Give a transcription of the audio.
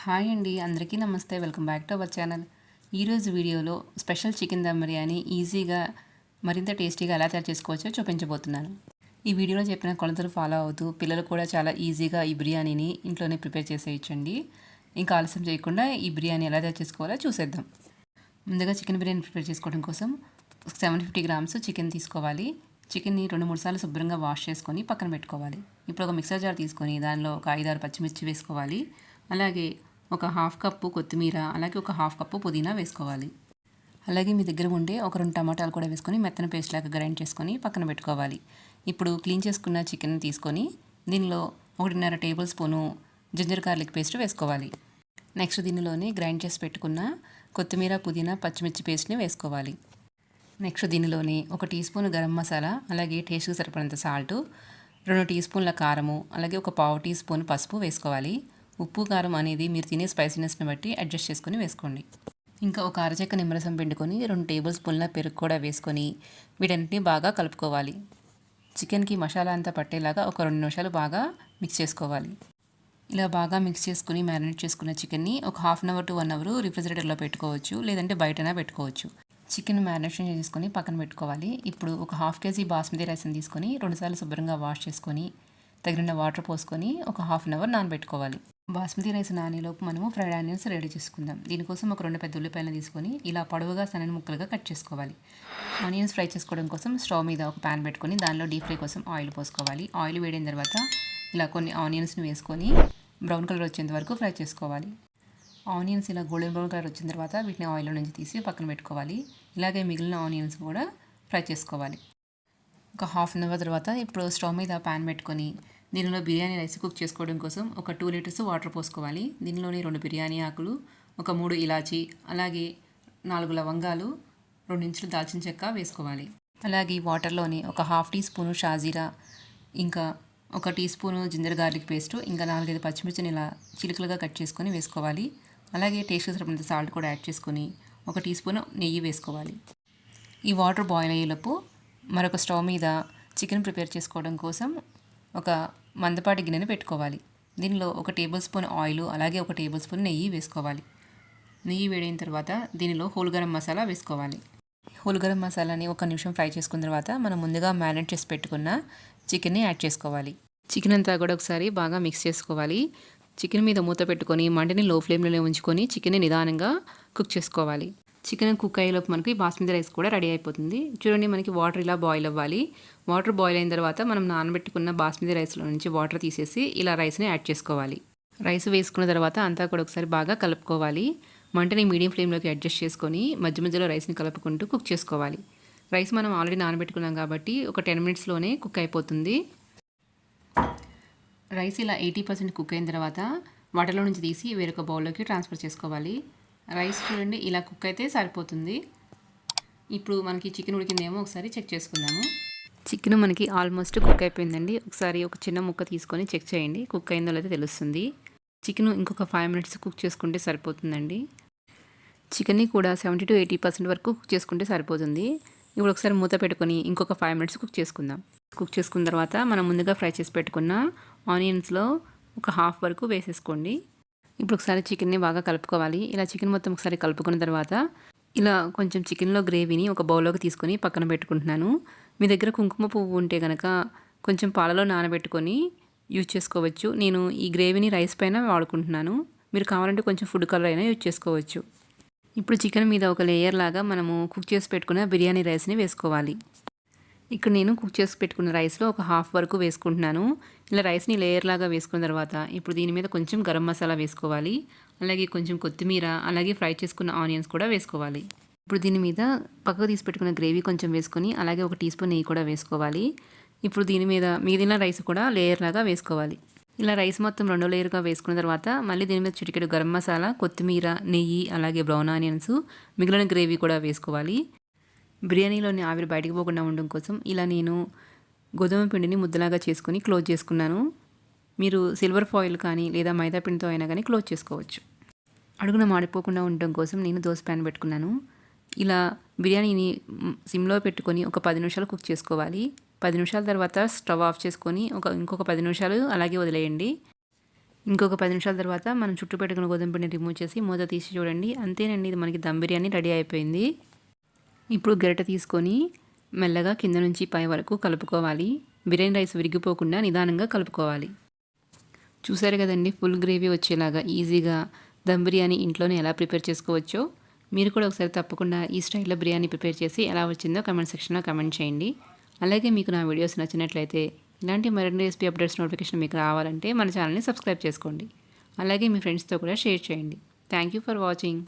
Hi అండి, అందరికీ నమస్తే. Welcome back to our channel. ఈరోజు వీడియోలో స్పెషల్ చికెన్ దమ్ బిర్యానీ ఈజీగా మరింత టేస్టీగా ఎలా తయారు చేసుకోవచ్చో చూపించబోతున్నాను. ఈ వీడియోలో చెప్పిన కొలతలు ఫాలో అవుతూ పిల్లలు కూడా చాలా ఈజీగా ఈ బిర్యానీని ఇంట్లోనే ప్రిపేర్ చేసేయచ్చండి. ఇంకా ఆలస్యం చేయకుండా ఈ బిర్యానీ ఎలా తయారు చేసుకోవాలో చూసేద్దాం. ముందుగా చికెన్ బిర్యానీ ప్రిపేర్ చేసుకోవడం కోసం 750 గ్రామ్స్ చికెన్ తీసుకోవాలి. చికెన్ని 2-3 సార్లు శుభ్రంగా వాష్ చేసుకొని పక్కన పెట్టుకోవాలి. ఇప్పుడు ఒక మిక్సర్ జార్ తీసుకొని దానిలో ఒక 5-6 పచ్చిమిర్చి వేసుకోవాలి. అలాగే ఒక హాఫ్ కప్పు కొత్తిమీర, అలాగే ఒక హాఫ్ కప్పు పుదీనా వేసుకోవాలి. అలాగే మీ దగ్గర ఉండే ఒక 2 టమాటాలు కూడా వేసుకొని మెత్తన పేస్ట్ లాగా గ్రైండ్ చేసుకొని పక్కన పెట్టుకోవాలి. ఇప్పుడు క్లీన్ చేసుకున్న చికెన్ తీసుకొని దీనిలో 1.5 tablespoon ginger garlic paste వేసుకోవాలి. నెక్స్ట్ దీనిలోనే గ్రైండ్ చేసి పెట్టుకున్న కొత్తిమీర, పుదీనా, పచ్చిమిర్చి పేస్ట్ని వేసుకోవాలి. నెక్స్ట్ దీనిలోనే 1 టీ స్పూన్ గరం మసాలా, అలాగే టేస్ట్కి సరిపడంత సాల్టు, 2 టీ స్పూన్ల కారము, అలాగే ఒక పావు టీ స్పూన్ పసుపు వేసుకోవాలి. ఉప్పు కారం అనేది మీరు తినే స్పైసీనెస్ని బట్టి అడ్జస్ట్ చేసుకొని వేసుకోండి. ఇంకా ఒక అరచెక్క నిమ్మరసం పిండుకొని 2 టేబుల్ స్పూన్ల పెరుగు కూడా వేసుకొని వీటన్నిటిని బాగా కలుపుకోవాలి. చికెన్కి మసాలా అంతా పట్టేలాగా ఒక 2 నిమిషాలు బాగా మిక్స్ చేసుకోవాలి. ఇలా బాగా మిక్స్ చేసుకుని మ్యారినేట్ చేసుకున్న చికెన్ని ఒక half an hour to 1 hour రిఫ్రిజిరేటర్లో పెట్టుకోవచ్చు, లేదంటే బయటనా పెట్టుకోవచ్చు. చికెన్ మ్యారినేషన్ చేసుకొని పక్కన పెట్టుకోవాలి. ఇప్పుడు ఒక హాఫ్ కేజీ బాస్మతి రైస్ని తీసుకొని 2 సార్లు శుభ్రంగా వాష్ చేసుకొని తగిన వాటర్ పోసుకొని ఒక హాఫ్ అన్ అవర్ నానబెట్టుకోవాలి. బాస్మతి రైస్ నానేలోపు మనము ఫ్రైడ్ ఆనియన్స్ రెడీ చేసుకుందాం. దీనికోసం ఒక 2 పెద్ద ఉల్లిపాయలను తీసుకొని ఇలా పొడవుగా సన్నని ముక్కలుగా కట్ చేసుకోవాలి. ఆనియన్స్ ఫ్రై చేసుకోవడం కోసం స్టవ్ మీద ఒక ప్యాన్ పెట్టుకొని దానిలో డీప్ ఫ్రై కోసం ఆయిల్ పోసుకోవాలి. ఆయిల్ వేడిన తర్వాత ఇలా కొన్ని ఆనియన్స్ని వేసుకొని బ్రౌన్ కలర్ వచ్చేంత వరకు ఫ్రై చేసుకోవాలి. ఆనియన్స్ ఇలా గోల్డెన్ బ్రౌన్ కలర్ వచ్చిన తర్వాత వీటిని ఆయిల్లో నుంచి తీసి పక్కన పెట్టుకోవాలి. ఇలాగే మిగిలిన ఆనియన్స్ కూడా ఫ్రై చేసుకోవాలి. ఒక హాఫ్ అన్ అవర్ తర్వాత ఇప్పుడు స్టవ్ మీద ప్యాన్ పెట్టుకొని దీనిలో బిర్యానీ రైస్ కుక్ చేసుకోవడం కోసం ఒక 2 లీటర్స్ వాటర్ పోసుకోవాలి. దీనిలోని 2 బిర్యానీ ఆకులు, ఒక 3 ఇలాచీ, అలాగే 4 లవంగాలు, 2 ఇంచులు దాల్చిన చెక్క వేసుకోవాలి. అలాగే వాటర్లోని ఒక హాఫ్ టీ స్పూను షాజీరా, ఇంకా ఒక teaspoon ginger garlic paste, ఇంకా 4-5 పచ్చిమిర్చిని ఇలా చిలుకలుగా కట్ చేసుకొని వేసుకోవాలి. అలాగే టేస్ట్కి సరిపడినంత సాల్ట్ కూడా యాడ్ చేసుకొని ఒక టీ స్పూను నెయ్యి వేసుకోవాలి. ఈ వాటర్ బాయిల్ అయ్యేలోపు మరొక స్టవ్ మీద చికెన్ ప్రిపేర్ చేసుకోవడం కోసం ఒక మందపాటి గిన్నెని పెట్టుకోవాలి. దీనిలో ఒక టేబుల్ స్పూన్ ఆయిల్, అలాగే ఒక టేబుల్ స్పూన్ నెయ్యి వేసుకోవాలి. నెయ్యి వేడైన తర్వాత దీనిలో హోల్ గరం మసాలా వేసుకోవాలి. హోల్ గరం మసాలాని 1 నిమిషం ఫ్రై చేసుకున్న తర్వాత మనం ముందుగా మ్యారినేట్ చేసి పెట్టుకున్న చికెన్ని యాడ్ చేసుకోవాలి. చికెన్ అంతా కూడా ఒకసారి బాగా మిక్స్ చేసుకోవాలి. చికెన్ మీద మూత పెట్టుకొని మంటని లో ఫ్లేమ్లోనే ఉంచుకొని చికెన్ని నిదానంగా కుక్ చేసుకోవాలి. చికెన్ కుక్ అయ్యేలోపు మనకి బాస్మతి రైస్ కూడా రెడీ అయిపోతుంది. చూడండి, మనకి వాటర్ ఇలా బాయిల్ అవ్వాలి. వాటర్ బాయిల్ అయిన తర్వాత మనం నానబెట్టుకున్న బాస్మతి రైస్లో నుంచి వాటర్ తీసేసి ఇలా రైస్ని యాడ్ చేసుకోవాలి. రైస్ వేసుకున్న తర్వాత అంతా కూడా ఒకసారి బాగా కలుపుకోవాలి. మంటని మీడియం ఫ్లేమ్లోకి అడ్జస్ట్ చేసుకొని మధ్య మధ్యలో రైస్ని కలుపుకుంటూ కుక్ చేసుకోవాలి. రైస్ మనం ఆల్రెడీ నానబెట్టుకున్నాం కాబట్టి ఒక 10 మినిట్స్లోనే కుక్ అయిపోతుంది. రైస్ ఇలా 80% కుక్ అయిన తర్వాత వాటర్లో నుంచి తీసి వేరొక బౌల్లోకి ట్రాన్స్ఫర్ చేసుకోవాలి. రైస్ చూడండి, ఇలా కుక్ అయితే సరిపోతుంది. ఇప్పుడు మనకి చికెన్ ఉడికిందేమో ఒకసారి చెక్ చేసుకుందాము. చికెన్ మనకి ఆల్మోస్ట్ కుక్ అయిపోయిందండి. ఒకసారి ఒక చిన్న ముక్క తీసుకొని చెక్ చేయండి, కుక్ అయిందో లేదో తెలుస్తుంది. చికెన్ ఇంకొక 5 మినిట్స్ కుక్ చేసుకుంటే సరిపోతుందండి. చికెన్ని కూడా 70 to 80% వరకు కుక్ చేసుకుంటే సరిపోతుంది. ఇప్పుడు ఒకసారి మూత పెట్టుకొని ఇంకొక 5 మినిట్స్ కుక్ చేసుకుందాం. కుక్ చేసుకున్న తర్వాత మనం ముందుగా ఫ్రై చేసి పెట్టుకున్న ఆనియన్స్లో ఒక హాఫ్ వరకు వేసేసుకోండి. ఇప్పుడు ఒకసారి చికెన్ని బాగా కలుపుకోవాలి. ఇలా చికెన్ మొత్తం ఒకసారి కలుపుకున్న తర్వాత ఇలా కొంచెం చికెన్లో గ్రేవీని ఒక బౌల్లోకి తీసుకొని పక్కన పెట్టుకుంటున్నాను. మీ దగ్గర కుంకుమ పువ్వు ఉంటే కనుక కొంచెం పాలలో నానబెట్టుకొని యూజ్ చేసుకోవచ్చు. నేను ఈ గ్రేవీని రైస్ పైన వాడుకుంటున్నాను. మీరు కావాలంటే కొంచెం ఫుడ్ కలర్ అయినా యూజ్ చేసుకోవచ్చు. ఇప్పుడు చికెన్ మీద ఒక లేయర్ లాగా మనము కుక్ చేసి పెట్టుకున్న బిర్యానీ రైస్ని వేసుకోవాలి. ఇక్కడ నేను కుక్ చేసి పెట్టుకున్న రైస్లో ఒక హాఫ్ వరకు వేసుకుంటున్నాను. ఇలా రైస్ని లేయర్ లాగా వేసుకున్న తర్వాత ఇప్పుడు దీని మీద కొంచెం గరం మసాలా వేసుకోవాలి. అలాగే కొంచెం కొత్తిమీర, అలాగే ఫ్రై చేసుకున్న ఆనియన్స్ కూడా వేసుకోవాలి. ఇప్పుడు దీని మీద పక్కకు తీసి పెట్టుకున్న గ్రేవీ కొంచెం వేసుకొని అలాగే ఒక టీ స్పూన్ నెయ్యి కూడా వేసుకోవాలి. ఇప్పుడు దీని మీద మిగిలిన రైస్ కూడా లేయర్ లాగా వేసుకోవాలి. ఇలా రైస్ మొత్తం 2 లేయర్గా వేసుకున్న తర్వాత మళ్ళీ దీని మీద చిటికెడు గరం మసాలా, కొత్తిమీర, నెయ్యి, అలాగే బ్రౌన్ ఆనియన్స్, మిగిలిన గ్రేవీ కూడా వేసుకోవాలి. బిర్యానీలోని ఆవిరి బయటికి పోకుండా ఉండడం కోసం ఇలా నేను గోధుమ పిండిని ముద్దలాగా చేసుకొని క్లోజ్ చేసుకున్నాను. మీరు సిల్వర్ ఫాయిల్ కానీ లేదా మైదా పిండితో అయినా కానీ క్లోజ్ చేసుకోవచ్చు. అడుగున మాడిపోకుండా ఉండడం కోసం నేను దోశ ప్యాన్ పెట్టుకున్నాను. ఇలా బిర్యానీని సిమ్లో పెట్టుకొని ఒక 10 నిమిషాలు కుక్ చేసుకోవాలి. 10 నిమిషాల తర్వాత స్టవ్ ఆఫ్ చేసుకొని ఇంకొక 10 నిమిషాలు అలాగే వదిలేయండి. ఇంకొక 10 నిమిషాల తర్వాత మనం చుట్టూ పెట్టుకున్న గోధుమ పిండిని రిమూవ్ చేసి మూత తీసి చూడండి. అంతేనండి, ఇది మనకి దమ్ బిర్యానీ రెడీ అయిపోయింది. ఇప్పుడు గరిటె తీసుకొని మెల్లగా కింద నుంచి పై వరకు కలుపుకోవాలి. బిర్యానీ రైస్ విరిగిపోకుండా నిదానంగా కలుపుకోవాలి. చూసారు కదండి, ఫుల్ గ్రేవీ వచ్చేలాగా ఈజీగా దమ్ బిర్యానీ ఇంట్లోనే ఎలా ప్రిపేర్ చేసుకోవచ్చో మీరు కూడా ఒకసారి తప్పకుండా ఈ స్టైల్లో బిర్యానీ ప్రిపేర్ చేసి ఎలా వచ్చిందో కమెంట్ సెక్షన్లో కమెంట్ చేయండి. అలాగే మీకు నా వీడియోస్ నచ్చినట్లయితే ఇలాంటి మరిన్ని రెసిపీ అప్డేట్స్ నోటిఫికేషన్ మీకు రావాలంటే మన ఛానల్ని సబ్స్క్రైబ్ చేసుకోండి. అలాగే మీ ఫ్రెండ్స్తో కూడా షేర్ చేయండి. Thank you for watching.